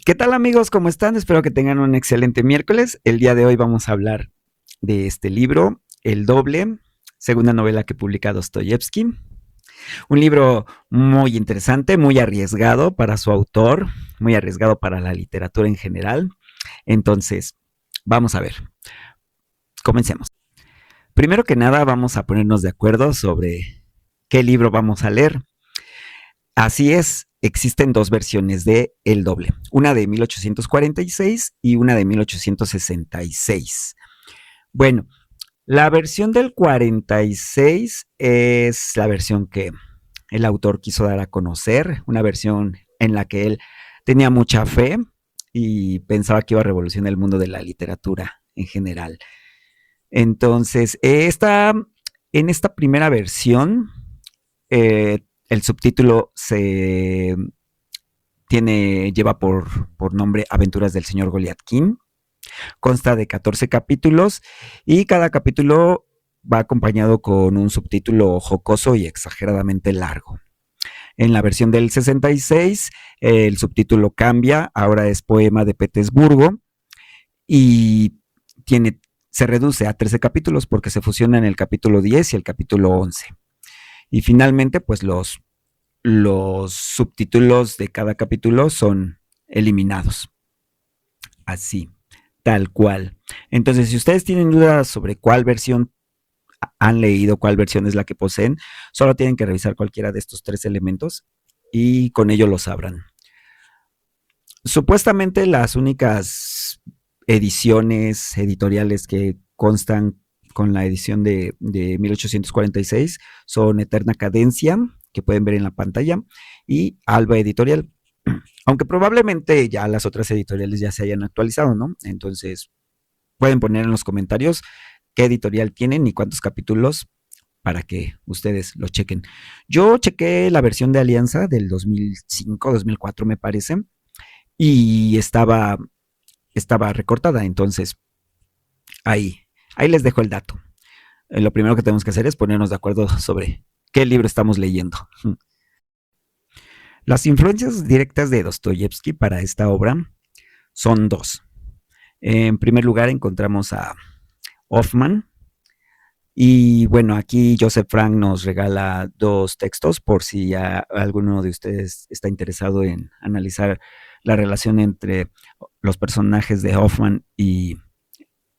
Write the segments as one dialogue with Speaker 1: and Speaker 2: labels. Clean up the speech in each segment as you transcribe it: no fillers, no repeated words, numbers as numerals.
Speaker 1: ¿Qué tal amigos? ¿Cómo están? Espero que tengan un excelente miércoles. El día de hoy vamos a hablar de este libro, El Doble, segunda novela que publica Dostoyevsky. Un libro muy interesante, muy arriesgado para su autor, muy arriesgado para la literatura en general. Entonces, vamos a ver, comencemos. Primero que nada, vamos a ponernos de acuerdo sobre qué libro vamos a leer. Así es, existen dos versiones de El Doble, una de 1846 y una de 1866. Bueno, la versión del 46 es la versión que el autor quiso dar a conocer, una versión en la que él tenía mucha fe y pensaba que iba a revolucionar el mundo de la literatura en general. Entonces, en esta primera versión, el subtítulo lleva por nombre Aventuras del señor Goliathkin. Consta de 14 capítulos y cada capítulo va acompañado con un subtítulo jocoso y exageradamente largo. En la versión del 66, el subtítulo cambia, ahora es Poema de Petersburgo y se reduce a 13 capítulos porque se fusionan el capítulo 10 y el capítulo 11. Y finalmente, pues los subtítulos de cada capítulo son eliminados. Así, tal cual. Entonces, si ustedes tienen dudas sobre cuál versión han leído, cuál versión es la que poseen, solo tienen que revisar cualquiera de estos tres elementos y con ello lo sabrán. Supuestamente las únicas ediciones editoriales que constan con la edición de 1846 son Eterna Cadencia, que pueden ver en la pantalla, y Alba Editorial. Aunque probablemente ya las otras editoriales ya se hayan actualizado, ¿no? Entonces, pueden poner en los comentarios qué editorial tienen y cuántos capítulos para que ustedes lo chequen. Yo chequé la versión de Alianza del 2005, 2004 me parece, y estaba recortada, entonces ahí, ahí les dejo el dato. Lo primero que tenemos que hacer es ponernos de acuerdo sobre qué libro estamos leyendo. Las influencias directas de Dostoyevsky para esta obra son dos. En primer lugar encontramos a Hoffman, y bueno, aquí Joseph Frank nos regala dos textos por si alguno de ustedes está interesado en analizar la relación entre los personajes de Hoffman y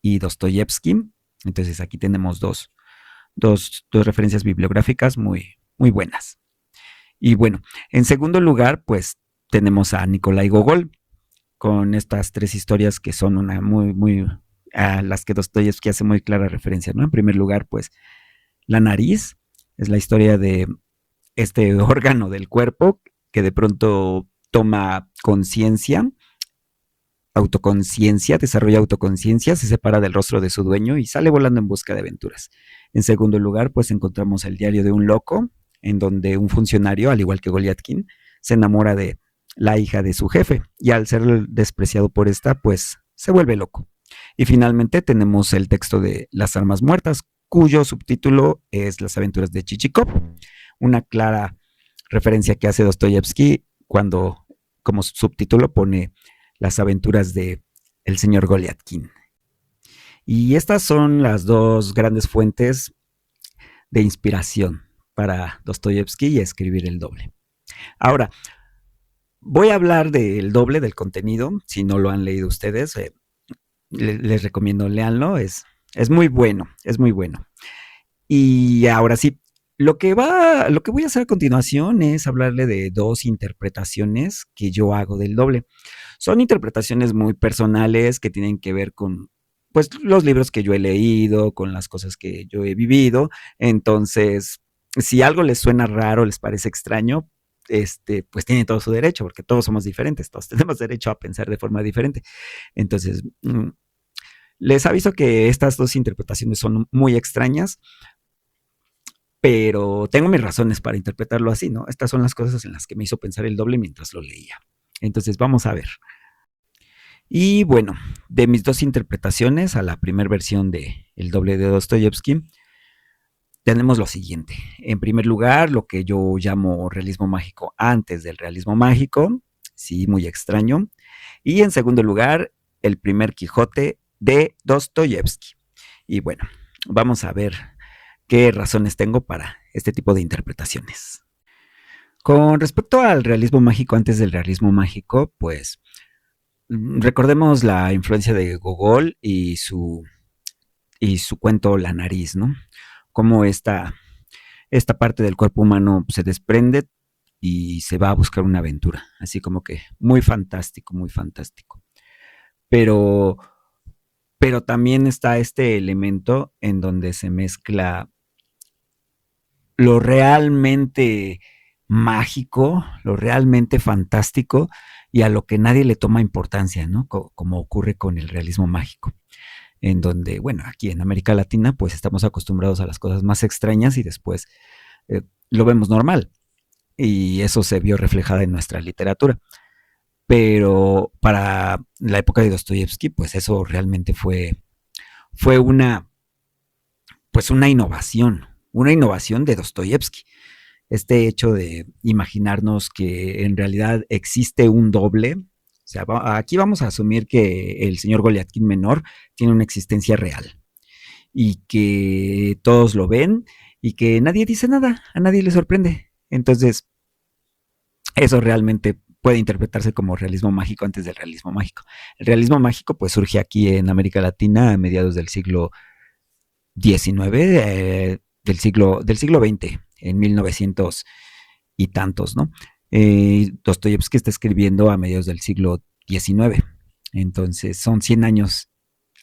Speaker 1: Dostoyevsky. Entonces aquí tenemos dos referencias bibliográficas muy buenas. Y bueno, en segundo lugar, pues tenemos a Nikolai Gogol con estas tres historias que son una muy a las que Dostoyevsky hace muy clara referencia, ¿no? En primer lugar, pues la nariz es la historia de este órgano del cuerpo que de pronto toma conciencia, autoconciencia, desarrolla autoconciencia, se separa del rostro de su dueño y sale volando en busca de aventuras. En segundo lugar, pues encontramos el diario de un loco, en donde un funcionario, al igual que Goliathkin, se enamora de la hija de su jefe y al ser despreciado por esta, pues se vuelve loco. Y finalmente tenemos el texto de Las Almas Muertas, cuyo subtítulo es Las Aventuras de Chichikov, una clara referencia que hace Dostoyevsky cuando como subtítulo pone Las Aventuras de el señor Goliathkin. Y estas son las dos grandes fuentes de inspiración para Dostoyevsky y escribir El Doble. Ahora, voy a hablar del doble del contenido, si no lo han leído ustedes, les recomiendo leanlo, es muy bueno, es muy bueno. Y ahora sí, lo que voy a hacer a continuación es hablarle de dos interpretaciones que yo hago del doble. Son interpretaciones muy personales que tienen que ver con pues los libros que yo he leído, con las cosas que yo he vivido. Entonces, si algo les suena raro, les parece extraño, pues tiene todo su derecho, porque todos somos diferentes, todos tenemos derecho a pensar de forma diferente. Entonces, les aviso que estas dos interpretaciones son muy extrañas, pero tengo mis razones para interpretarlo así, ¿no? Estas son las cosas en las que me hizo pensar el doble mientras lo leía. Entonces, vamos a ver. Y bueno, de mis dos interpretaciones a la primera versión de El Doble de Dostoyevsky, tenemos lo siguiente. En primer lugar, lo que yo llamo realismo mágico antes del realismo mágico. sí, muy extraño. Y en segundo lugar, El primer Quijote de Dostoyevsky. Y bueno, vamos a ver qué razones tengo para este tipo de interpretaciones. Con respecto al realismo mágico antes del realismo mágico, pues recordemos la influencia de Gogol y su cuento La nariz, ¿no? Cómo esta parte del cuerpo humano se desprende y se va a buscar una aventura, así como que muy fantástico, muy fantástico. Pero, pero también está este elemento en donde se mezcla lo realmente mágico, lo realmente fantástico y a lo que nadie le toma importancia, ¿no? Como ocurre con el realismo mágico, en donde, bueno, aquí en América Latina, pues estamos acostumbrados a las cosas más extrañas y después lo vemos normal. Y eso se vio reflejada en nuestra literatura. Pero para la época de Dostoyevsky, pues eso realmente fue pues una innovación de Dostoyevsky. Este hecho de imaginarnos que en realidad existe un doble. O sea, aquí vamos a asumir que el señor Goliathín menor tiene una existencia real y que todos lo ven y que nadie dice nada, a nadie le sorprende. Entonces, eso realmente puede interpretarse como realismo mágico antes del realismo mágico. El realismo mágico pues surge aquí en América Latina a mediados del siglo XIX, del siglo XX, en 1900 y tantos, ¿no? Dostoyevsky está escribiendo a mediados del siglo XIX, entonces son 100 años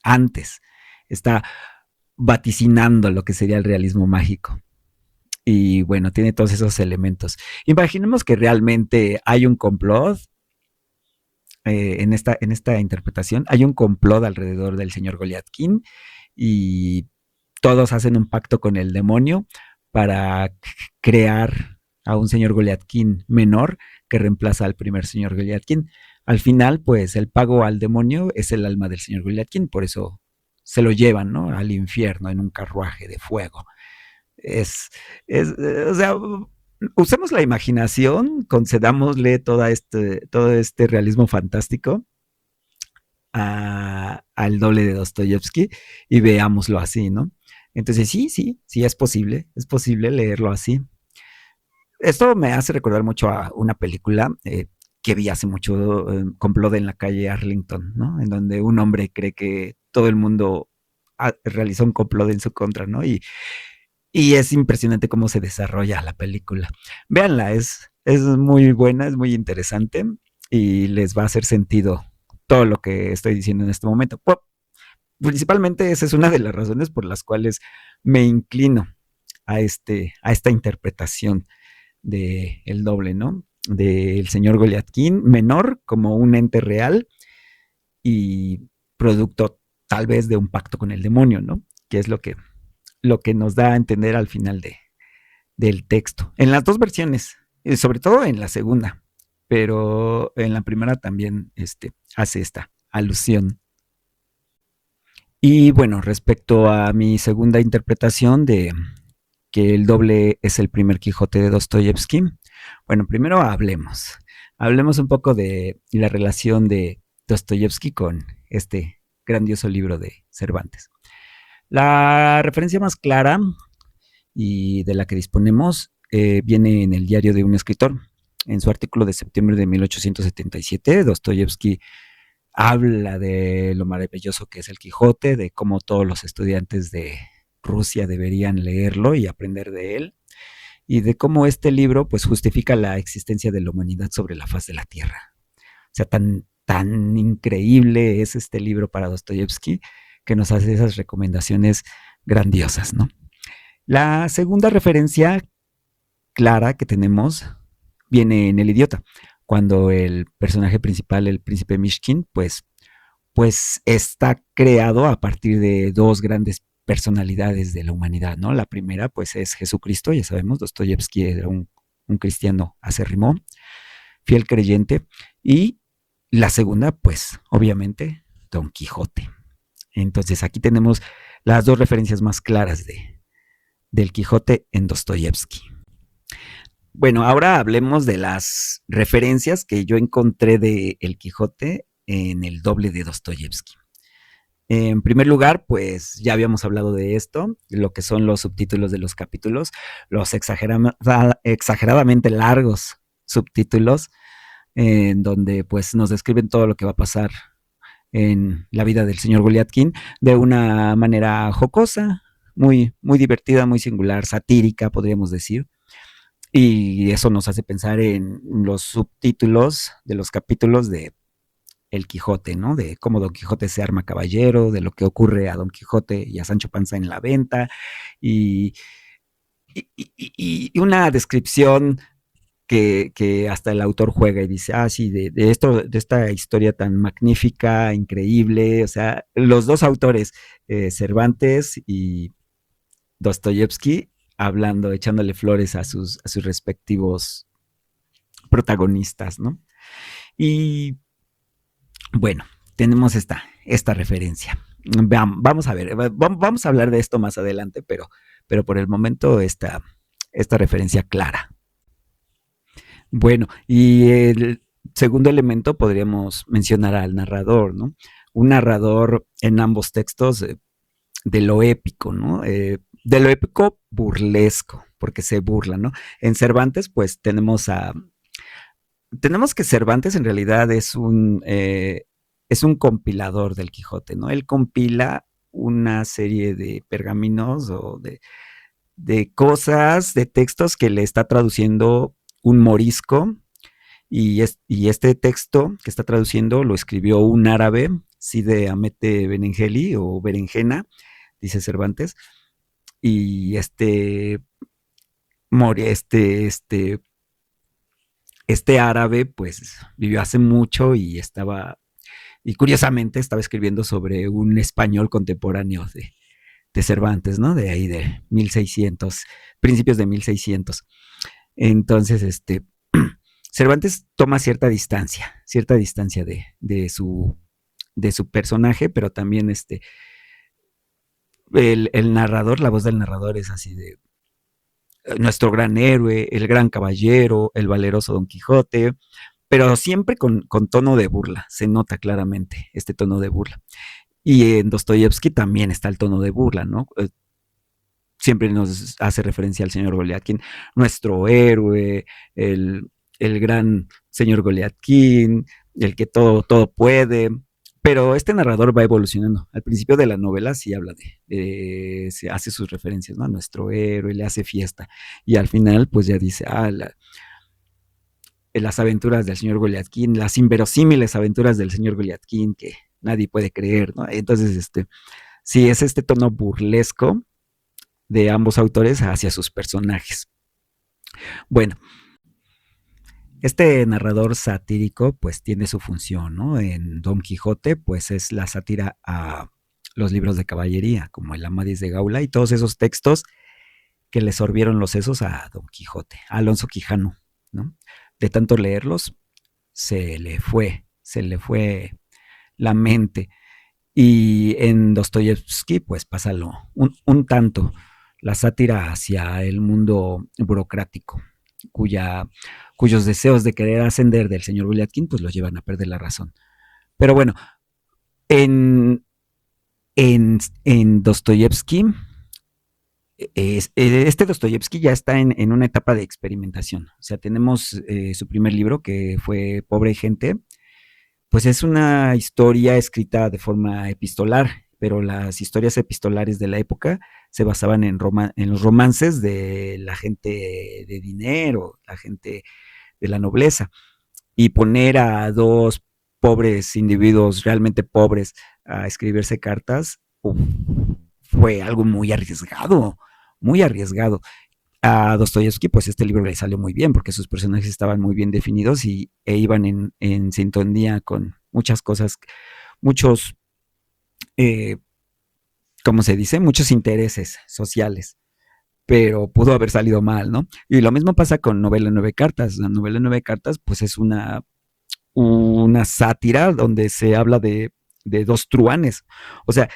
Speaker 1: antes, está vaticinando lo que sería el realismo mágico. Y bueno, tiene todos esos elementos. Imaginemos que realmente hay un complot en esta interpretación, hay un complot alrededor del señor Goliathín y todos hacen un pacto con el demonio para crear a un señor Goliathín menor que reemplaza al primer señor Goliathín. Al final, pues el pago al demonio es el alma del señor Goliathín, por eso se lo llevan, ¿no? Al infierno en un carruaje de fuego. Es, o sea, usemos la imaginación, concedámosle todo este realismo fantástico al doble de Dostoyevsky y veámoslo así, ¿no? Entonces sí, es posible leerlo así. Esto me hace recordar mucho a una película que vi hace mucho, Complot en la calle Arlington, ¿no? En donde un hombre cree que todo el mundo realizó un complot en su contra, ¿no? Y es impresionante cómo se desarrolla la película. Véanla, es muy buena, es muy interesante y les va a hacer sentido todo lo que estoy diciendo en este momento. Pues, principalmente esa es una de las razones por las cuales me inclino a esta interpretación de el doble, ¿no? Del señor Goliathín menor como un ente real y producto tal vez de un pacto con el demonio, ¿no? Que es lo que nos da a entender al final del texto. En las dos versiones, sobre todo en la segunda, pero en la primera también hace esta alusión. Y bueno, respecto a mi segunda interpretación de que el doble es el primer Quijote de Dostoyevsky, bueno, primero hablemos un poco de la relación de Dostoyevsky con este grandioso libro de Cervantes. La referencia más clara y de la que disponemos viene en el diario de un escritor. En su artículo de septiembre de 1877, Dostoyevsky habla de lo maravilloso que es el Quijote, de cómo todos los estudiantes de Rusia deberían leerlo y aprender de él, y de cómo este libro pues justifica la existencia de la humanidad sobre la faz de la Tierra. O sea, tan increíble es este libro para Dostoyevsky que nos hace esas recomendaciones grandiosas, ¿no? La segunda referencia clara que tenemos viene en El Idiota, cuando el personaje principal, el príncipe Mishkin, pues está creado a partir de dos grandes personalidades de la humanidad, ¿no? La primera, pues, es Jesucristo, ya sabemos, Dostoyevsky era un cristiano acérrimo, fiel creyente, y la segunda, pues, obviamente, Don Quijote. Entonces, aquí tenemos las dos referencias más claras del Quijote en Dostoyevsky. Bueno, ahora hablemos de las referencias que yo encontré de El Quijote en el doble de Dostoyevsky. En primer lugar, pues ya habíamos hablado de esto, lo que son los subtítulos de los capítulos, los exageradamente largos subtítulos, en donde pues nos describen todo lo que va a pasar en la vida del señor Goliathkin de una manera jocosa, muy divertida, muy singular, satírica, podríamos decir. Y eso nos hace pensar en los subtítulos de los capítulos de El Quijote, ¿no? De cómo Don Quijote se arma caballero, de lo que ocurre a Don Quijote y a Sancho Panza en la venta, y, y una descripción que hasta el autor juega y dice, ah, sí, de esto, de esta historia tan magnífica, increíble, o sea, los dos autores, Cervantes y Dostoyevsky, hablando, echándole flores a sus respectivos protagonistas, ¿no? Y bueno, tenemos esta referencia. Vamos a ver, vamos a hablar de esto más adelante, pero por el momento esta referencia clara. Bueno, y el segundo elemento podríamos mencionar al narrador, ¿no? Un narrador en ambos textos de lo épico, ¿no? De lo épico burlesco, porque se burla, ¿no? En Cervantes, pues tenemos que Cervantes en realidad es un compilador del Quijote, ¿no? Él compila una serie de pergaminos o de cosas, de textos que le está traduciendo un morisco y este texto que está traduciendo lo escribió un árabe, Cide Hamete Benengeli o Berenjena, dice Cervantes, y este árabe pues vivió hace mucho y curiosamente estaba escribiendo sobre un español contemporáneo de Cervantes, ¿no? De ahí de 1600, principios de 1600. Entonces, Cervantes toma cierta distancia de su personaje, pero también el narrador, la voz del narrador es así de nuestro gran héroe, el gran caballero, el valeroso Don Quijote, pero siempre con tono de burla, se nota claramente este tono de burla. Y en Dostoyevsky también está el tono de burla, ¿no? Siempre nos hace referencia al señor Goliathkin, nuestro héroe, el gran señor Goliathkin, el que todo puede. Pero este narrador va evolucionando. Al principio de la novela sí habla se hace sus referencias, ¿no? A nuestro héroe, le hace fiesta. Y al final, pues ya dice, las aventuras del señor Goliathkin, las inverosímiles aventuras del señor Goliathkin que nadie puede creer, ¿no? Entonces, sí, es este tono burlesco de ambos autores hacia sus personajes. Bueno, este narrador satírico pues tiene su función, ¿no? En Don Quijote pues es la sátira a los libros de caballería, como el Amadís de Gaula y todos esos textos que le sorbieron los sesos a Don Quijote, a Alonso Quijano, ¿no? De tanto leerlos, se le fue la mente. Y en Dostoyevsky, pues pasa un tanto la sátira hacia el mundo burocrático, cuyos deseos de querer ascender del señor Goliathkin, pues los llevan a perder la razón. Pero bueno, en, en Dostoyevsky, este Dostoyevsky ya está en una etapa de experimentación. O sea, tenemos su primer libro, que fue Pobre Gente, pues es una historia escrita de forma epistolar, pero las historias epistolares de la época se basaban en los romances de la gente de dinero, la gente de la nobleza, y poner a dos pobres individuos realmente pobres a escribirse cartas fue algo muy arriesgado. A Dostoyevsky, pues este libro le salió muy bien porque sus personajes estaban muy bien definidos e iban en sintonía con muchas cosas, muchos, eh, ¿cómo se dice? Muchos intereses sociales, pero pudo haber salido mal, ¿no? Y lo mismo pasa con Novela en Nueve Cartas. La novela en Nueve Cartas, pues es una sátira donde se habla de dos truanes. O sea,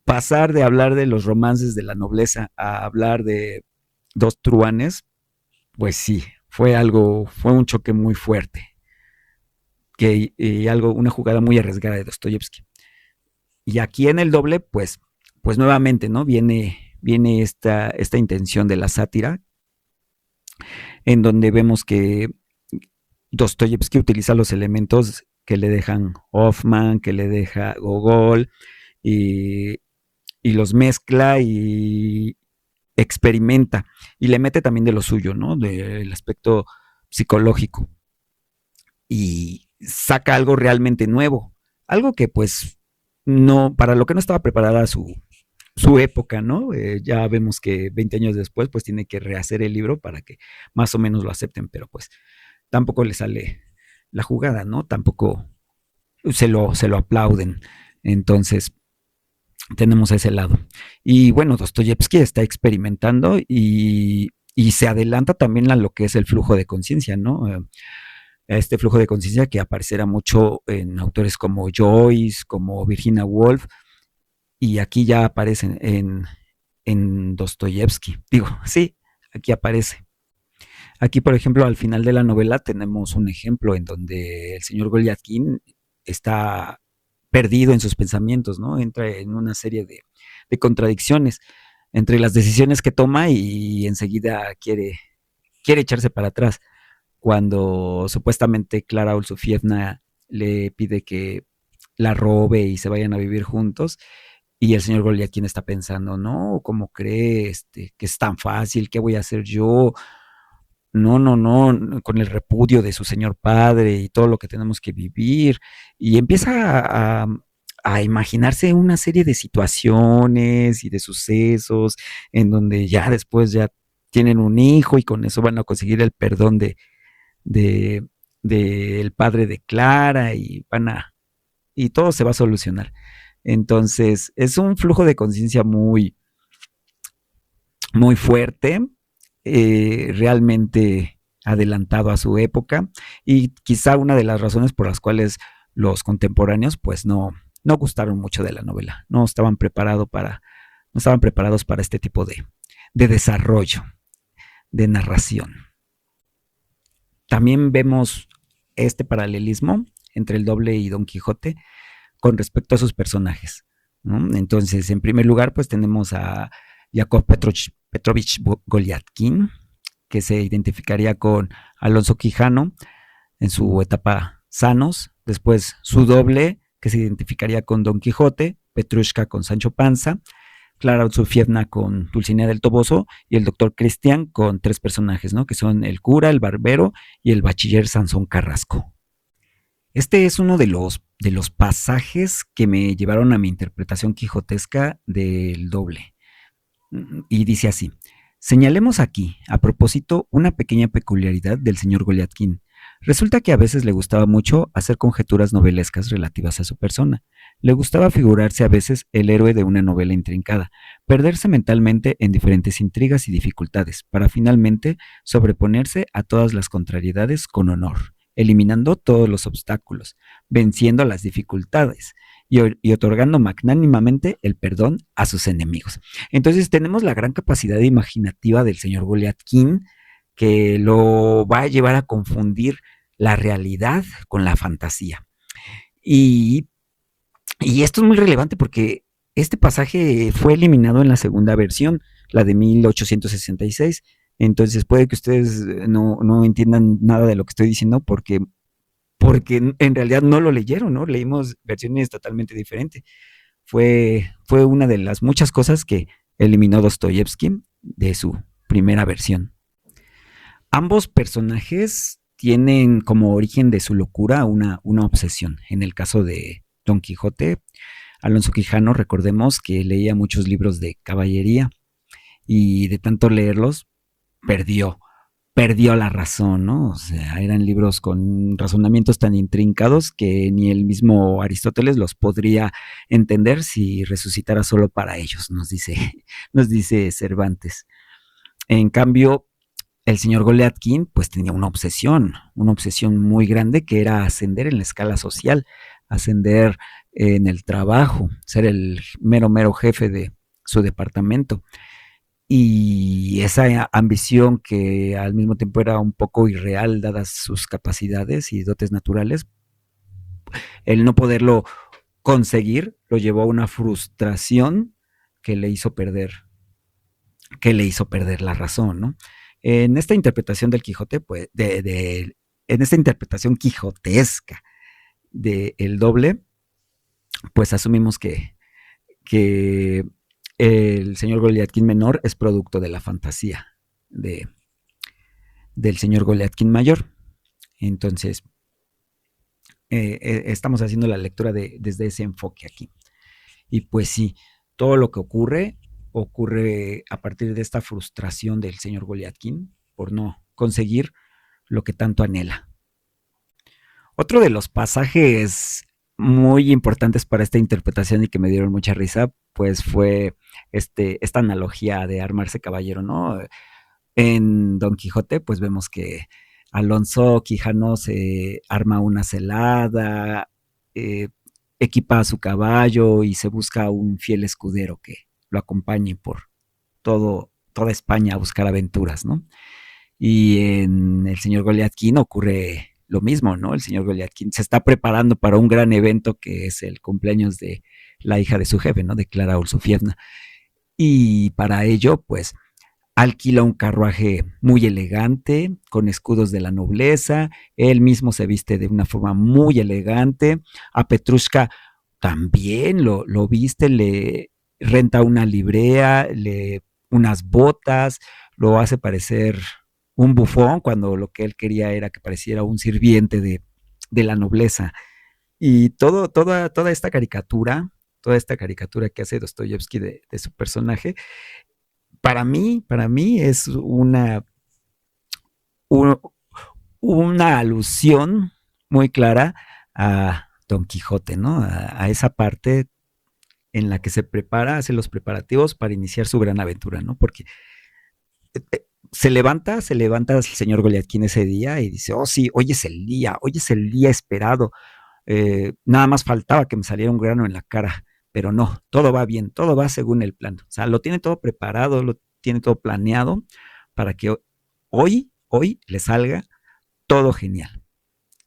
Speaker 1: pasar de hablar de los romances de la nobleza a hablar de dos truanes, Pues sí, fue un choque muy fuerte, una jugada muy arriesgada de Dostoyevsky. Y aquí en el doble, pues nuevamente, ¿no? Viene esta intención de la sátira, en donde vemos que Dostoyevsky utiliza los elementos que le dejan Hoffman, que le deja Gogol, y, y los mezcla y experimenta, y le mete también de lo suyo, ¿no? Del aspecto psicológico, y saca algo realmente nuevo, algo que pues no, para lo que no estaba preparada su época, ¿no? Ya vemos que 20 años después pues tiene que rehacer el libro para que más o menos lo acepten, pero pues tampoco le sale la jugada, ¿no? Tampoco se lo aplauden. Entonces, tenemos ese lado. Y bueno, Dostoyevsky está experimentando y se adelanta también a lo que es el flujo de conciencia, ¿no? Este flujo de conciencia que aparecerá mucho en autores como Joyce, como Virginia Woolf, y aquí ya aparece en Dostoyevsky. Digo, sí, aquí aparece. Aquí, por ejemplo, al final de la novela tenemos un ejemplo en donde el señor Goliathkin está perdido en sus pensamientos, ¿no? Entra en una serie de contradicciones entre las decisiones que toma y enseguida quiere echarse para atrás. Cuando supuestamente Clara Olsufievna le pide que la robe y se vayan a vivir juntos, y el señor Goliathkin está pensando, no, ¿cómo cree que es tan fácil? ¿Qué voy a hacer yo? No, no, no, con el repudio de su señor padre y todo lo que tenemos que vivir. Y empieza a imaginarse una serie de situaciones y de sucesos en donde ya después ya tienen un hijo y con eso van a conseguir el perdón de, del padre de Clara y todo se va a solucionar. Entonces, es un flujo de conciencia muy fuerte, realmente adelantado a su época, y quizá una de las razones por las cuales los contemporáneos pues no gustaron mucho de la novela, no estaban preparados para este tipo de desarrollo, de narración. También vemos este paralelismo entre el doble y Don Quijote con respecto a sus personajes, ¿no? Entonces, en primer lugar, pues tenemos a Yakov Petrovich Goliathkin, que se identificaría con Alonso Quijano en su etapa Sanos, después su doble, que se identificaría con Don Quijote, Petrushka con Sancho Panza, Clara Otsufievna con Dulcinea del Toboso y el doctor Cristian con tres personajes, ¿no? Que son el cura, el barbero y el bachiller Sansón Carrasco. Este es uno de los pasajes que me llevaron a mi interpretación quijotesca del doble. Y dice así: señalemos aquí, a propósito, una pequeña peculiaridad del señor Goliathkin. Resulta que a veces le gustaba mucho hacer conjeturas novelescas relativas a su persona. Le gustaba figurarse a veces el héroe de una novela intrincada, perderse mentalmente en diferentes intrigas y dificultades, para finalmente sobreponerse a todas las contrariedades con honor, eliminando todos los obstáculos, venciendo las dificultades y otorgando magnánimamente el perdón a sus enemigos. Entonces tenemos la gran capacidad imaginativa del señor Goliathkin, que lo va a llevar a confundir la realidad con la fantasía. Y, y esto es muy relevante porque este pasaje fue eliminado en la segunda versión, la de 1866. Entonces puede que ustedes no entiendan nada de lo que estoy diciendo porque en realidad no lo leyeron, ¿no? Leímos versiones totalmente diferentes. Fue una de las muchas cosas que eliminó Dostoyevsky de su primera versión. Ambos personajes tienen como origen de su locura una obsesión. En el caso de Don Quijote, Alonso Quijano, recordemos que leía muchos libros de caballería y de tanto leerlos perdió, perdió la razón, ¿no? O sea, eran libros con razonamientos tan intrincados que ni el mismo Aristóteles los podría entender si resucitara solo para ellos, nos dice Cervantes. En cambio, el señor Goliathkin pues tenía una obsesión muy grande que era ascender en la escala social, ascender en el trabajo, ser el mero jefe de su departamento. y esa ambición que al mismo tiempo era un poco irreal dadas sus capacidades y dotes naturales, el no poderlo conseguir lo llevó a una frustración que le hizo perder, que le hizo perder la razón, ¿no? En esta interpretación del Quijote, pues, en esta interpretación quijotesca de El Doble, pues asumimos que el señor Goliathín menor es producto de la fantasía de, del señor Goliathín mayor. Entonces, estamos haciendo la lectura desde ese enfoque aquí. Y pues sí, todo lo que ocurre a partir de esta frustración del señor Goliathín por no conseguir lo que tanto anhela. Otro de los pasajes muy importantes para esta interpretación y que me dieron mucha risa, pues fue esta analogía de armarse caballero, ¿no? En Don Quijote, pues vemos que Alonso Quijano se arma una celada, eh, equipa a su caballo y se busca un fiel escudero que lo acompañe por toda España a buscar aventuras, ¿no? Y en el señor Goliathín ocurre lo mismo, ¿no? El señor Goliathín se está preparando para un gran evento que es el cumpleaños de la hija de su jefe, ¿no? De Clara Olsufievna. Y para ello, pues, alquila un carruaje muy elegante, con escudos de la nobleza, él mismo se viste de una forma muy elegante, a Petrushka también lo viste, le renta una librea, unas botas, lo hace parecer un bufón cuando lo que él quería era que pareciera un sirviente de la nobleza. Y toda esta caricatura que hace Dostoyevsky de su personaje, para mí es un- una alusión muy clara a Don Quijote, ¿no? A esa parte en la que se prepara, hace los preparativos para iniciar su gran aventura, ¿no? Porque se levanta el señor Goliathín ese día y dice, oh sí, hoy es el día esperado, nada más faltaba que me saliera un grano en la cara, pero no, todo va bien, todo va según el plan. O sea, lo tiene todo preparado, lo tiene todo planeado para que hoy le salga todo genial.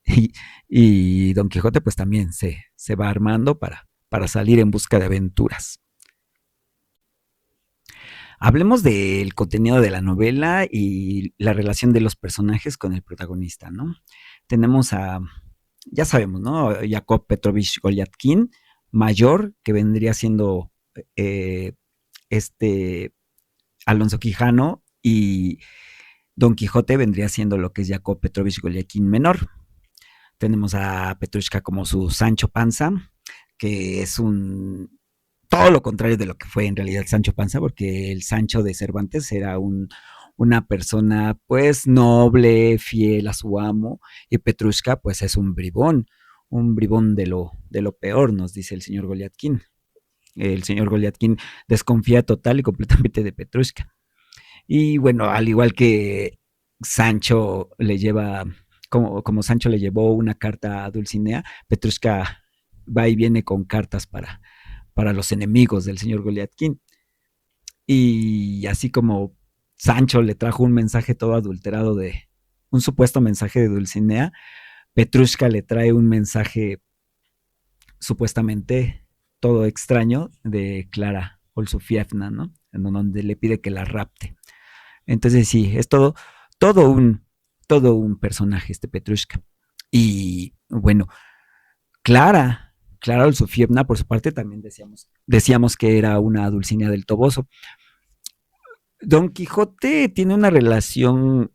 Speaker 1: Y, y Don Quijote pues también se va armando para salir en busca de aventuras. Hablemos del contenido de la novela y la relación de los personajes con el protagonista, ¿no? Tenemos ya sabemos, ¿no? Jacob Petrovich Goliathín, mayor, que vendría siendo eh, este Alonso Quijano, y Don Quijote vendría siendo lo que es Jacob Petrovich Goliathín menor. Tenemos a Petrushka como su Sancho Panza, que es todo lo contrario de lo que fue en realidad Sancho Panza, porque el Sancho de Cervantes era una persona pues noble, fiel a su amo, y Petrushka pues es un bribón de lo peor, nos dice el señor Goliathín. El señor Goliathín desconfía total y completamente de Petrushka. Y bueno, al igual que Sancho le lleva, como Sancho le llevó una carta a Dulcinea, Petrushka va y viene con cartas para los enemigos del señor Goliathín. Y así como Sancho le trajo un mensaje todo adulterado de un supuesto mensaje de Dulcinea, Petrushka le trae un mensaje supuestamente todo extraño de Clara Olsufievna, ¿no? En donde le pide que la rapte. Entonces sí, es todo un, todo un personaje este Petrushka. Y bueno, Clara Olsufievna, por su parte, también decíamos que era una Dulcinea del Toboso. Don Quijote tiene una relación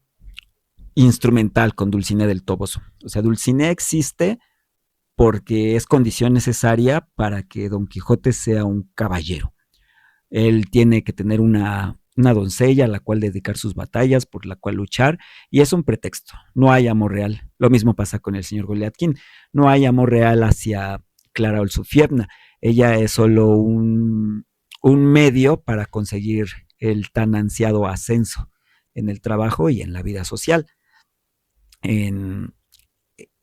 Speaker 1: instrumental con Dulcinea del Toboso. O sea, Dulcinea existe porque es condición necesaria para que Don Quijote sea un caballero. Él tiene que tener una doncella a la cual dedicar sus batallas, por la cual luchar, y es un pretexto. No hay amor real. Lo mismo pasa con el señor Goliathín. No hay amor real hacia Clara Olsufievna. Ella es solo un medio para conseguir el tan ansiado ascenso en el trabajo y en la vida social. En,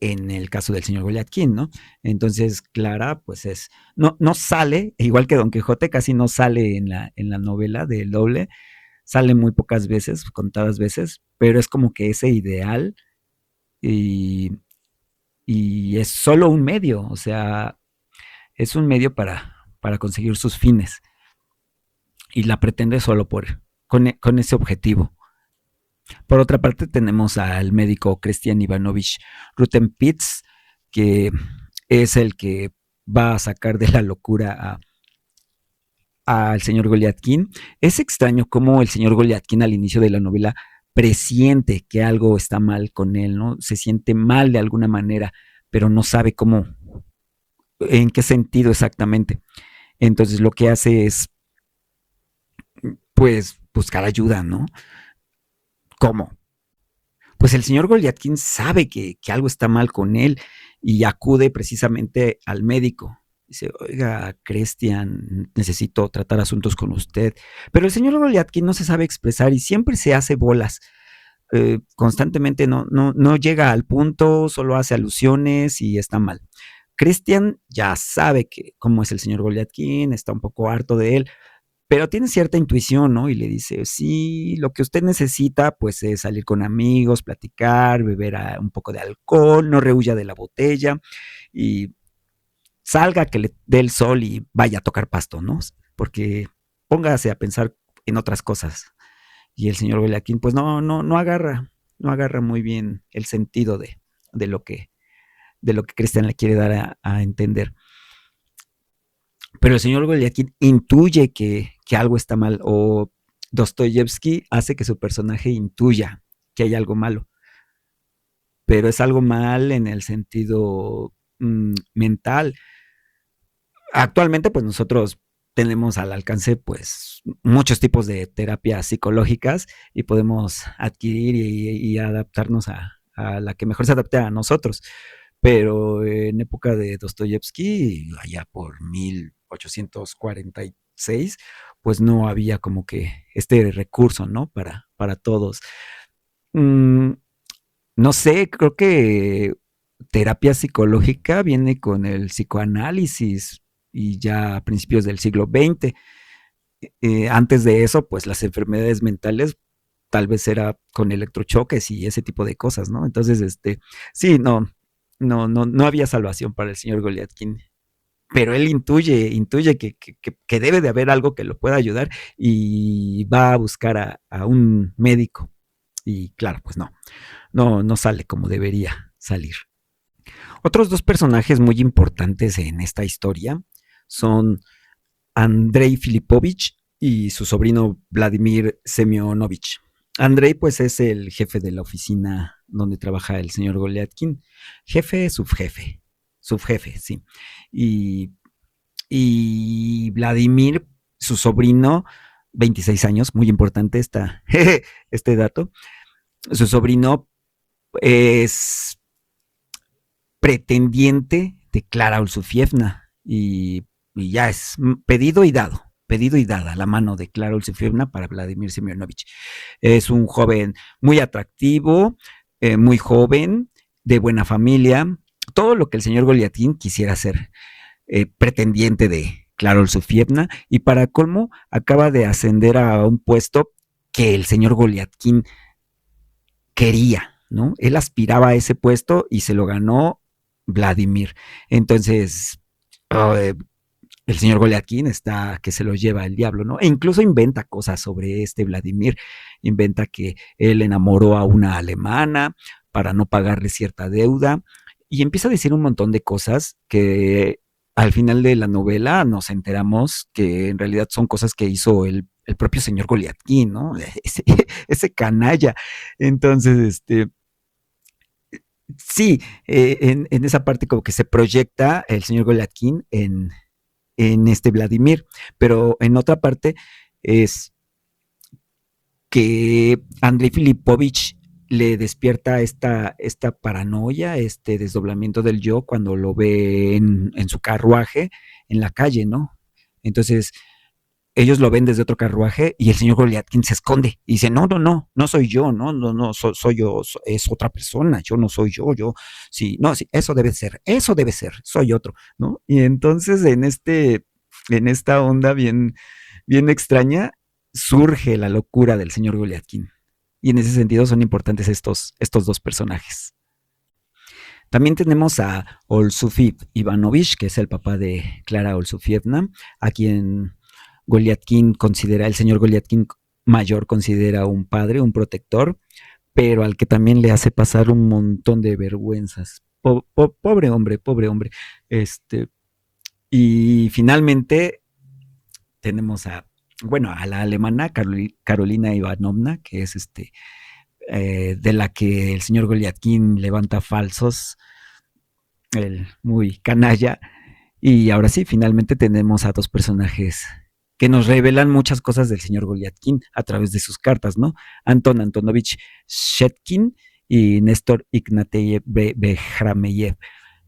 Speaker 1: en el caso del señor Goliathín, ¿no? Entonces, Clara, pues no sale, igual que Don Quijote, casi no sale en la novela del doble, sale muy pocas veces, contadas veces, pero es como que ese ideal y, y es solo un medio, o sea, es un medio para conseguir sus fines y la pretende solo con ese objetivo. Por otra parte, tenemos al médico Christian Ivanovich Rutenpitz, que es el que va a sacar de la locura al señor Goliathkin. Es extraño cómo el señor Goliathkin al inicio de la novela presiente que algo está mal con él, ¿no? Se siente mal de alguna manera, pero no sabe cómo, en qué sentido exactamente. Entonces lo que hace es, pues, buscar ayuda, ¿no? ¿Cómo? Pues el señor Goliathkin sabe que algo está mal con él y acude precisamente al médico. Dice, oiga, Christian, necesito tratar asuntos con usted. Pero el señor Goliathkin no se sabe expresar y siempre se hace bolas. Constantemente no llega al punto, solo hace alusiones y está mal. Christian ya sabe cómo es el señor Goliathkin, está un poco harto de él, pero tiene cierta intuición, ¿no? Y le dice, sí, lo que usted necesita, pues es salir con amigos, platicar, beber un poco de alcohol, no rehuya de la botella y salga que le dé el sol y vaya a tocar pasto, ¿no? Porque póngase a pensar en otras cosas. Y el señor Beliaquín, pues no agarra muy bien el sentido de lo que, de lo que Cristian le quiere dar a entender. Pero el señor Goliathkin intuye que algo está mal, o Dostoyevsky hace que su personaje intuya que hay algo malo, pero es algo mal en el sentido mental. Actualmente, pues nosotros tenemos al alcance pues muchos tipos de terapias psicológicas y podemos adquirir y adaptarnos a la que mejor se adapte a nosotros. Pero en época de Dostoyevsky, allá por 1846, pues no había como que este recurso, ¿no? Para todos. Mm, no sé, creo que terapia psicológica viene con el psicoanálisis y ya a principios del siglo XX. Antes de eso, pues las enfermedades mentales tal vez era con electrochoques y ese tipo de cosas, ¿no? Entonces, sí, no había salvación para el señor Goliathkin, pero él intuye que debe de haber algo que lo pueda ayudar y va a buscar a un médico. Y claro, pues no sale como debería salir. Otros dos personajes muy importantes en esta historia son Andrei Filipovich y su sobrino Vladimir Semyonovich. Andrei, pues, es el jefe de la oficina donde trabaja el señor Goliathkin. Jefe, subjefe, sí. Y, y Vladimir, su sobrino, 26 años, muy importante este dato. Su sobrino es pretendiente de Clara Olsufievna y ya es pedido y dada la mano de Clara Olsufievna para Vladimir Semyonovich. Es un joven muy atractivo, muy joven, de buena familia, todo lo que el señor Goliathkin quisiera ser, pretendiente de Clara Olsufievna, y para colmo acaba de ascender a un puesto que el señor Goliathkin quería, ¿no? Él aspiraba a ese puesto y se lo ganó Vladimir. Entonces, uh, el señor Goliathkin está que se lo lleva el diablo, ¿no? E incluso inventa cosas sobre este Vladimir, inventa que él enamoró a una alemana para no pagarle cierta deuda y empieza a decir un montón de cosas que al final de la novela nos enteramos que en realidad son cosas que hizo el propio señor Goliathkin, ¿no? Ese canalla. Entonces, sí, en esa parte como que se proyecta el señor Goliathkin en este Vladimir, pero en otra parte es que Andrei Filipovich le despierta esta paranoia, este desdoblamiento del yo cuando lo ve en su carruaje en la calle, ¿no? Entonces, ellos lo ven desde otro carruaje y el señor Goliathkin se esconde y dice, no soy yo, soy yo, es otra persona, yo no soy yo, sí, no, sí, eso debe ser, soy otro, ¿no? Y entonces en esta onda bien extraña, surge la locura del señor Goliathkin. Y en ese sentido son importantes estos dos personajes. También tenemos a Olsufib Ivanovich, que es el papá de Clara Olsufievna, a quien Goliathkin considera, el señor Goliathkin mayor considera un padre, un protector, pero al que también le hace pasar un montón de vergüenzas. Pobre hombre, pobre hombre. Y finalmente tenemos a la alemana Carolina Ivanovna, que es de la que el señor Goliathkin levanta falsos, el muy canalla. Y ahora sí, finalmente tenemos a dos personajes que nos revelan muchas cosas del señor Goliathkin a través de sus cartas, ¿no? Anton Antonovich Shetkin y Néstor Ignateyev Bejrameyev.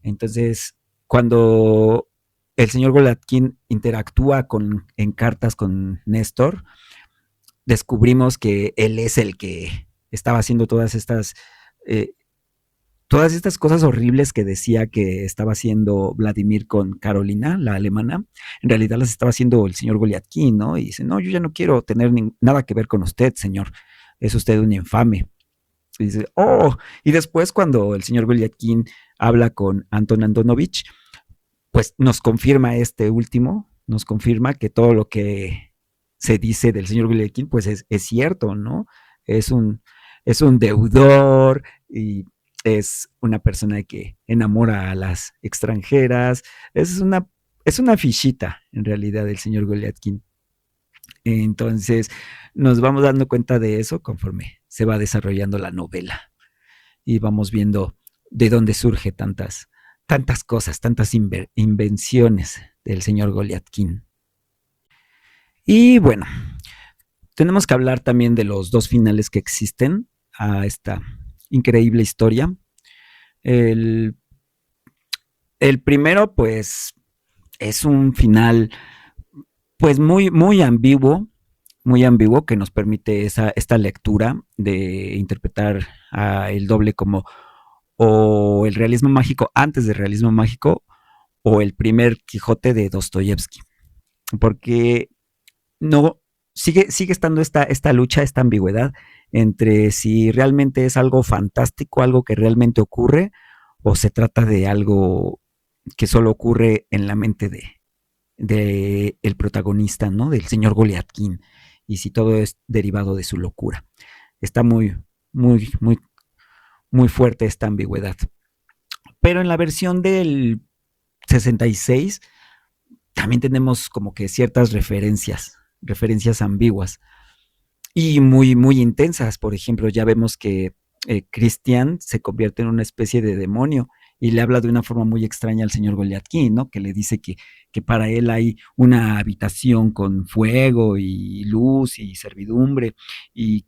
Speaker 1: Entonces, cuando el señor Goliathkin interactúa en cartas con Néstor, descubrimos que él es el que estaba haciendo eh, todas estas cosas horribles que decía que estaba haciendo Vladimir con Carolina, la alemana. En realidad las estaba haciendo el señor Goliathkin, ¿no? Y dice, no, yo ya no quiero tener nada que ver con usted, señor. Es usted un infame. Y dice, oh, y después cuando el señor Goliathkin habla con Anton Antonovich, pues nos confirma este último, nos confirma que todo lo que se dice del señor Goliathkin, pues es cierto, ¿no? Es un, es un deudor y es una persona que enamora a las extranjeras, es una fichita en realidad el señor Goliathkin. Entonces nos vamos dando cuenta de eso conforme se va desarrollando la novela y vamos viendo de dónde surge tantas cosas, tantas invenciones del señor Goliathkin. Y bueno, tenemos que hablar también de los dos finales que existen a esta increíble historia. El, el primero, pues, es un final, pues, muy ambiguo, que nos permite esta lectura de interpretar a el doble como o el realismo mágico antes del realismo mágico o el primer Quijote de Dostoyevsky. Porque no sigue estando esta lucha, esta ambigüedad entre si realmente es algo fantástico, algo que realmente ocurre, o se trata de algo que solo ocurre en la mente de el protagonista, ¿no? Del señor Goliathkin, y si todo es derivado de su locura. Está muy, muy, muy fuerte esta ambigüedad. Pero en la versión del 66 también tenemos como que ciertas referencias ambiguas y muy intensas. Por ejemplo, ya vemos que Christian se convierte en una especie de demonio y le habla de una forma muy extraña al señor Goliathkin, ¿no? Que le dice que para él hay una habitación con fuego y luz y servidumbre y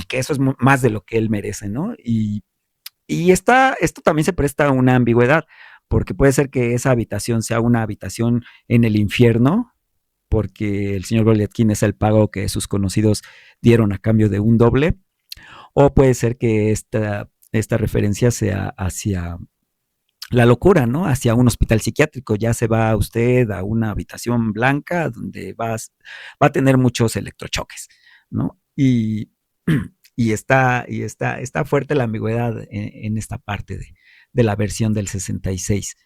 Speaker 1: que eso es más de lo que él merece, ¿no? Y esto también se presta a una ambigüedad, porque puede ser que esa habitación sea una habitación en el infierno, porque el señor Goliathkin es el pago que sus conocidos dieron a cambio de un doble, o puede ser que esta referencia sea hacia la locura, ¿no? Hacia un hospital psiquiátrico. Ya se va usted a una habitación blanca donde va a tener muchos electrochoques, ¿no? Está fuerte la ambigüedad en esta parte de la versión del 66.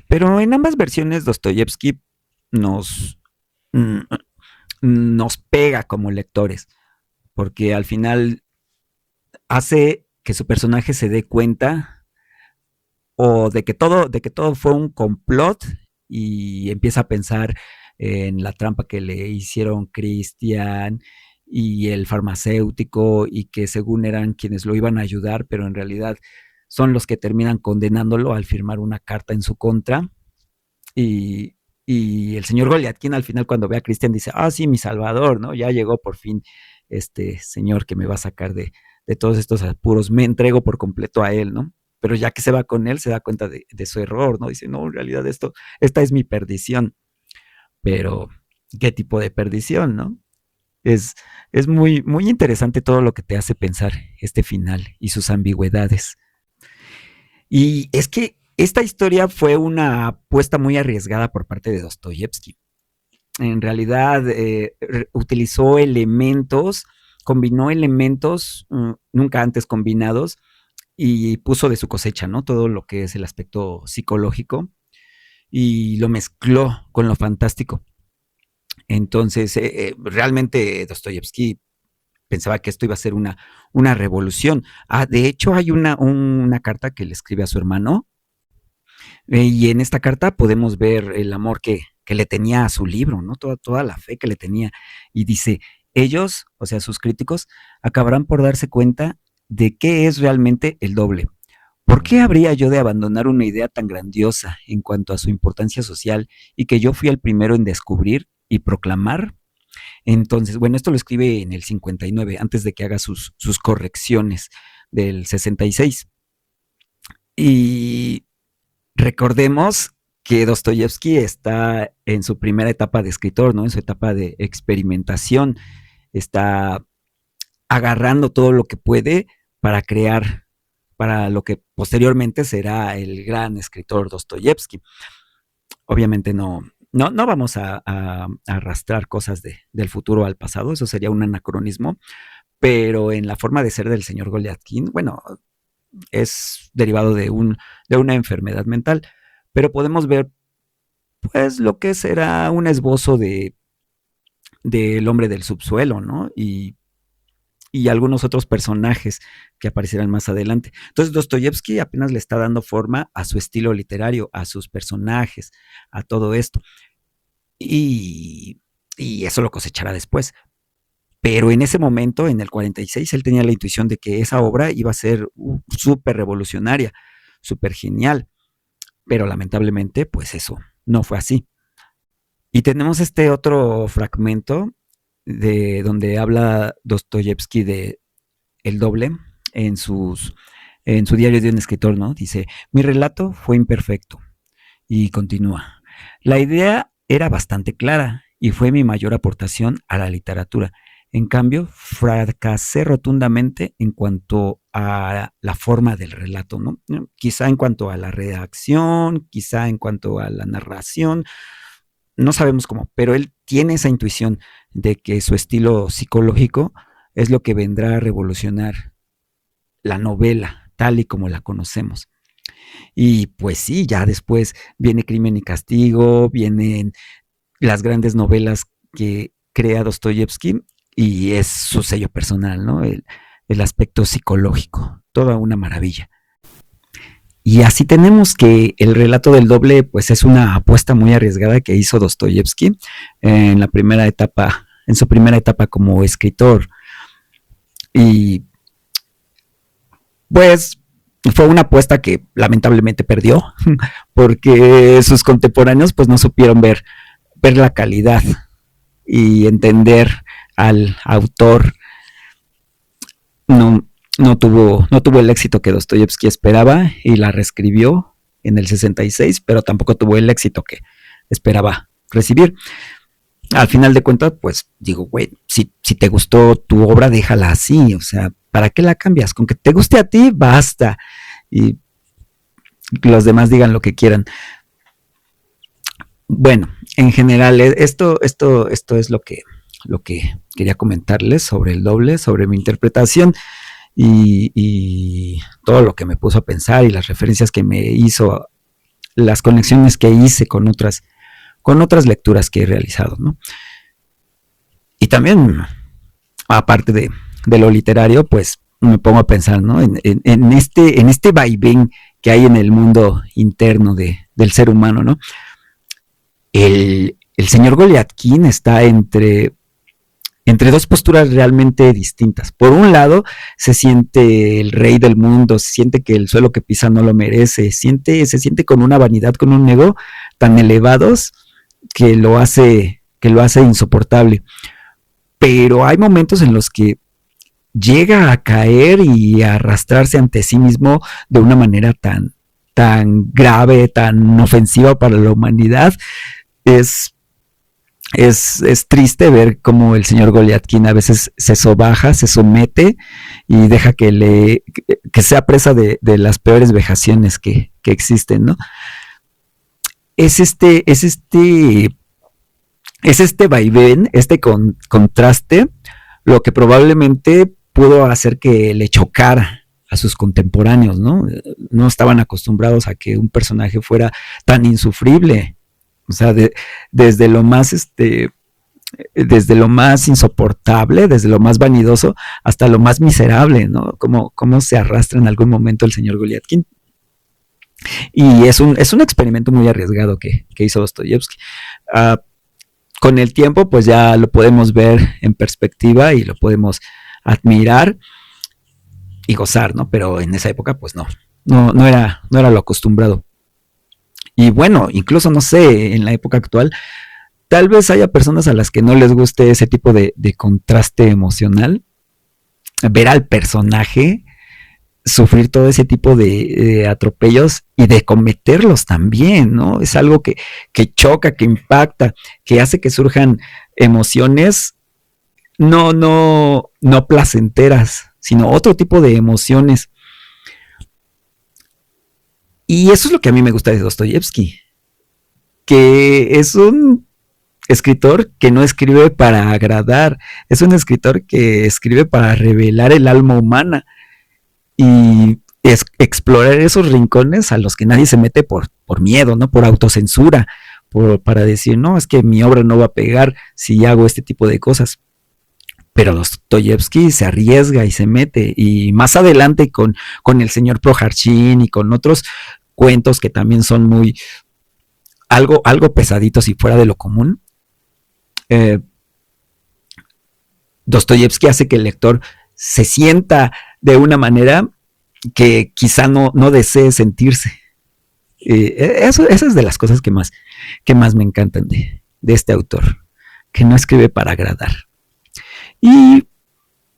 Speaker 1: Pero en ambas versiones Dostoyevsky nos, mm, nos pega como lectores, porque al final hace que su personaje se dé cuenta o de que todo fue un complot y empieza a pensar en la trampa que le hicieron Christian y el farmacéutico y que según eran quienes lo iban a ayudar, pero en realidad son los que terminan condenándolo al firmar una carta en su contra. Y, y el señor Goliathkin al final cuando ve a Christian dice, ah, sí, mi salvador, ¿no? Ya llegó por fin este señor que me va a sacar de todos estos apuros, me entrego por completo a él, ¿no? Pero ya que se va con él, se da cuenta de su error, ¿no? Dice, no, en realidad esta es mi perdición. Pero, ¿qué tipo de perdición, no? Es, es muy interesante todo lo que te hace pensar este final y sus ambigüedades. Y es que esta historia fue una apuesta muy arriesgada por parte de Dostoyevsky. en realidad utilizó elementos, combinó elementos nunca antes combinados y puso de su cosecha, ¿no? Todo lo que es el aspecto psicológico y lo mezcló con lo fantástico. Entonces, realmente Dostoyevsky pensaba que esto iba a ser una revolución. De hecho, hay una carta que le escribe a su hermano, y en esta carta podemos ver el amor que le tenía a su libro, ¿no? Toda la fe que le tenía. Y dice, ellos, o sea, sus críticos, acabarán por darse cuenta de qué es realmente el doble. ¿Por qué habría yo de abandonar una idea tan grandiosa en cuanto a su importancia social y que yo fui el primero en descubrir y proclamar? Entonces, bueno, esto lo escribe en el 59, antes de que haga sus correcciones del 66. Y recordemos que Dostoyevsky está en su primera etapa de escritor, ¿no? En su etapa de experimentación. Está agarrando todo lo que puede para crear, para lo que posteriormente será el gran escritor Dostoyevsky. Obviamente no vamos a arrastrar cosas del futuro al pasado, eso sería un anacronismo, pero en la forma de ser del señor Goliathkin, bueno, es derivado de una enfermedad mental, pero podemos ver pues lo que será un esbozo del hombre del subsuelo, ¿no? Y algunos otros personajes que aparecerán más adelante. Entonces, Dostoyevsky apenas le está dando forma a su estilo literario, a sus personajes, a todo esto. Y, y eso lo cosechará después. Pero en ese momento, en el 46, él tenía la intuición de que esa obra iba a ser súper revolucionaria, súper genial. Pero lamentablemente, pues eso no fue así. Y tenemos este otro fragmento de donde habla Dostoyevsky de el doble en en su diario de un escritor, ¿no? Dice, mi relato fue imperfecto. Y continúa. La idea era bastante clara y fue mi mayor aportación a la literatura. En cambio, fracasé rotundamente en cuanto a la forma del relato, ¿no? Quizá en cuanto a la redacción, quizá en cuanto a la narración, no sabemos cómo, pero él tiene esa intuición de que su estilo psicológico es lo que vendrá a revolucionar la novela tal y como la conocemos. Y pues sí, ya después viene Crimen y Castigo, vienen las grandes novelas que crea Dostoyevsky y es su sello personal, ¿no? El aspecto psicológico, toda una maravilla. Y así tenemos que el relato del doble, pues es una apuesta muy arriesgada que hizo Dostoyevsky en la primera etapa, en su primera etapa como escritor. Y pues fue una apuesta que lamentablemente perdió, porque sus contemporáneos pues no supieron ver la calidad y entender al autor. No, no tuvo el éxito que Dostoyevsky esperaba y la reescribió en el 66, pero tampoco tuvo el éxito que esperaba recibir. Al final de cuentas, pues digo, güey, si te gustó tu obra, déjala así, o sea, ¿para qué la cambias? Con que te guste a ti, basta. Y los demás digan lo que quieran. Bueno, en general, esto es lo que quería comentarles sobre el doble, sobre mi interpretación y todo lo que me puso a pensar y las referencias que me hizo, las conexiones que hice con otras lecturas que he realizado, ¿no? Y también, aparte de lo literario, pues me pongo a pensar, ¿no? En este vaivén que hay en el mundo interno del ser humano, ¿no? El señor Goliathkin está entre dos posturas realmente distintas. Por un lado, se siente el rey del mundo, se siente que el suelo que pisa no lo merece, se siente con una vanidad, con un ego tan elevados que lo hace insoportable. Pero hay momentos en los que llega a caer y a arrastrarse ante sí mismo de una manera tan grave, tan ofensiva para la humanidad. Es triste ver cómo el señor Goliathkin a veces se sobaja, se somete y deja que sea presa de las peores vejaciones que existen, ¿no? Es es este vaivén, este contraste, lo que probablemente pudo hacer que le chocara a sus contemporáneos, ¿no? No estaban acostumbrados a que un personaje fuera tan insufrible. O sea, desde lo más desde lo más insoportable, desde lo más vanidoso, hasta lo más miserable, ¿no? Cómo se arrastra en algún momento el señor Goliathkin. Y es un experimento muy arriesgado que hizo Dostoyevsky. Con el tiempo, pues ya lo podemos ver en perspectiva y lo podemos admirar y gozar, ¿no? Pero en esa época, pues no era lo acostumbrado. Y bueno, incluso, no sé, en la época actual, tal vez haya personas a las que no les guste ese tipo de contraste emocional, ver al personaje sufrir todo ese tipo de atropellos y de cometerlos también, ¿no? Es algo que choca, que impacta, que hace que surjan emociones no placenteras, sino otro tipo de emociones. Y eso es lo que a mí me gusta de Dostoyevsky, que es un escritor que no escribe para agradar, es un escritor que escribe para revelar el alma humana y explorar esos rincones a los que nadie se mete por miedo, ¿no? Por autocensura, para decir, no, es que mi obra no va a pegar si hago este tipo de cosas. Pero Dostoyevsky se arriesga y se mete, y más adelante con el señor Proharshin y con otros cuentos que también son muy algo pesaditos y fuera de lo común, Dostoyevsky hace que el lector se sienta de una manera que quizá no desee sentirse. Eso es de las cosas que más me encantan de este autor, que no escribe para agradar. Y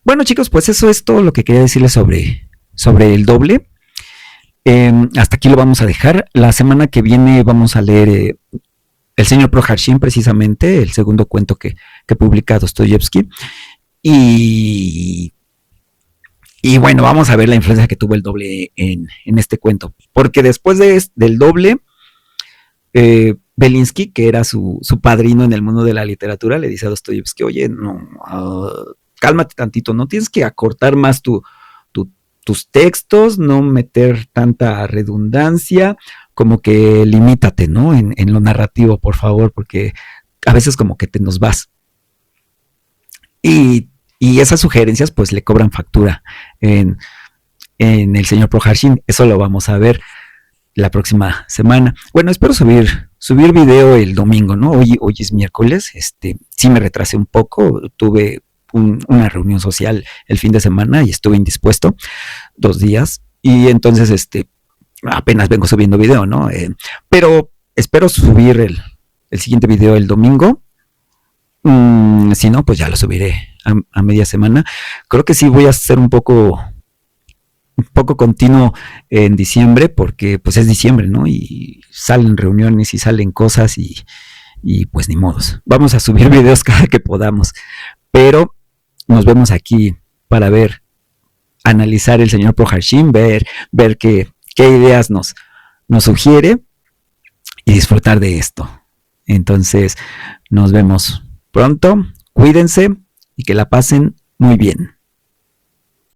Speaker 1: bueno, chicos, pues eso es todo lo que quería decirles sobre El Doble. Hasta aquí lo vamos a dejar. La semana que viene vamos a leer El señor Proharshin, precisamente, el segundo cuento que publica Dostoyevsky. Y bueno, vamos a ver la influencia que tuvo El Doble en este cuento. Porque después del Doble, Belinsky, que era su padrino en el mundo de la literatura, le dice a Dostoyevsky, oye, no, cálmate tantito, no tienes que acortar más tus textos, no meter tanta redundancia, como que limítate, ¿no? En lo narrativo, por favor, porque a veces como que te nos vas. Y esas sugerencias pues le cobran factura en el señor Proharshin. Eso lo vamos a ver la próxima semana. Bueno, espero subir video el domingo, ¿no? Hoy es miércoles, sí me retrasé un poco, tuve una reunión social el fin de semana y estuve indispuesto 2 días, y entonces apenas vengo subiendo video, ¿no? Pero espero subir el siguiente video el domingo. Si no, pues ya lo subiré a media semana. Creo que sí voy a hacer un poco continuo en diciembre, porque pues es diciembre, ¿no? Y salen reuniones y salen cosas y pues ni modos. Vamos a subir videos cada que podamos, pero nos vemos aquí para analizar el señor Proharshin, ver qué ideas nos sugiere y disfrutar de esto. Entonces, nos vemos pronto, cuídense y que la pasen muy bien.